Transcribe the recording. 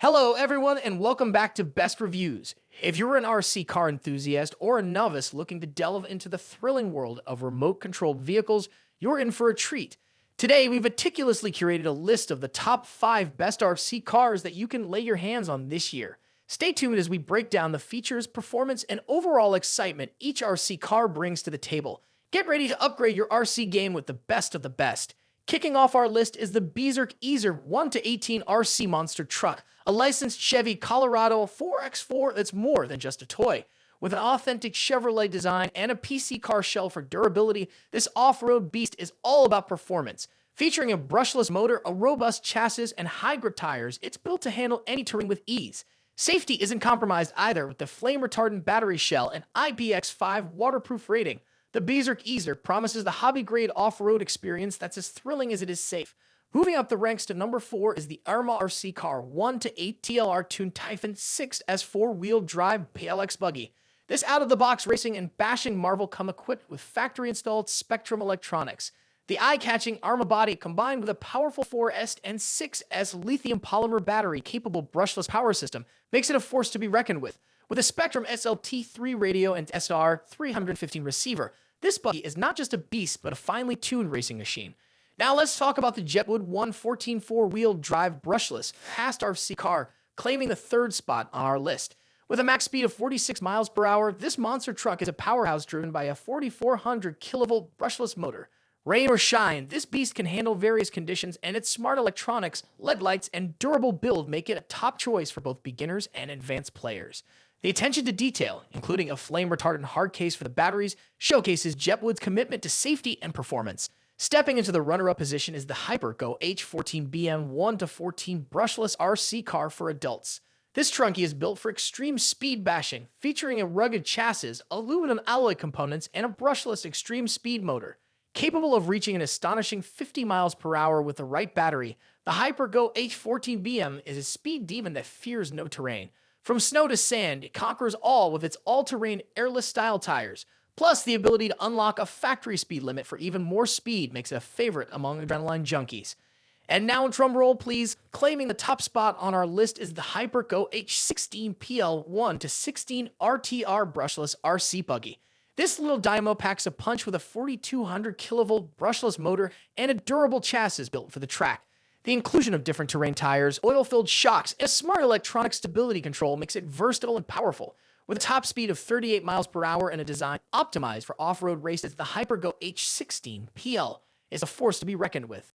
Hello, everyone, and welcome back to Best Reviews. If you're an RC car enthusiast or a novice looking to delve into the thrilling world of remote-controlled vehicles, you're in for a treat. Today, we meticulously curated a list of the top 5 best RC cars that you can lay your hands on this year. Stay tuned as we break down the features, performance, and overall excitement each RC car brings to the table. Get ready to upgrade your RC game with the best of the best. Kicking off our list is the BEEZRC EAZYRC 1-18 RC monster truck, a licensed Chevy Colorado 4x4 that's more than just a toy. With an authentic Chevrolet design and a PC car shell for durability, this off-road beast is all about performance. Featuring a brushless motor, a robust chassis, and high-grip tires, it's built to handle any terrain with ease. Safety isn't compromised either with the flame-retardant battery shell and IPX5 waterproof rating. The BEEZRC EAZYRC promises the hobby-grade off-road experience that's as thrilling as it is safe. Moving up the ranks to number 4 is the ARRMA RC Car 1-8 TLR-tuned Typhon 6 as 4-wheel drive PLX Buggy. This out-of-the-box racing and bashing marvel come equipped with factory-installed Spectrum electronics. The eye-catching ARRMA body, combined with a powerful 4S and 6S lithium polymer battery-capable brushless power system, makes it a force to be reckoned with. With a Spectrum SLT3 radio and SR315 receiver, this buggy is not just a beast, but a finely tuned racing machine. Now let's talk about the Jetwood 114 4-wheel drive brushless fast RC car, claiming the third spot on our list. With a max speed of 46 miles per hour, this monster truck is a powerhouse driven by a 4,400 kilovolt brushless motor. Rain or shine, this beast can handle various conditions, and its smart electronics, LED lights, and durable build make it a top choice for both beginners and advanced players. The attention to detail, including a flame-retardant hard case for the batteries, showcases Jetwood's commitment to safety and performance. Stepping into the runner-up position is the HyperGo H14BM 1-14 brushless RC car for adults. This trunky is built for extreme speed bashing, featuring a rugged chassis, aluminum alloy components, and a brushless extreme speed motor. Capable of reaching an astonishing 50 miles per hour with the right battery, the HyperGo H14BM is a speed demon that fears no terrain. From snow to sand, it conquers all with its all-terrain airless style tires. Plus, the ability to unlock a factory speed limit for even more speed makes it a favorite among adrenaline junkies. And now, drum roll please, claiming the top spot on our list is the HyperGo H16 PL1-16 RTR brushless RC buggy. This little dynamo packs a punch with a 4,200 kilovolt brushless motor and a durable chassis built for the track. The inclusion of different terrain tires, oil-filled shocks, and a smart electronic stability control makes it versatile and powerful. With a top speed of 38 miles per hour and a design optimized for off-road races, the HyperGo H16 PL is a force to be reckoned with.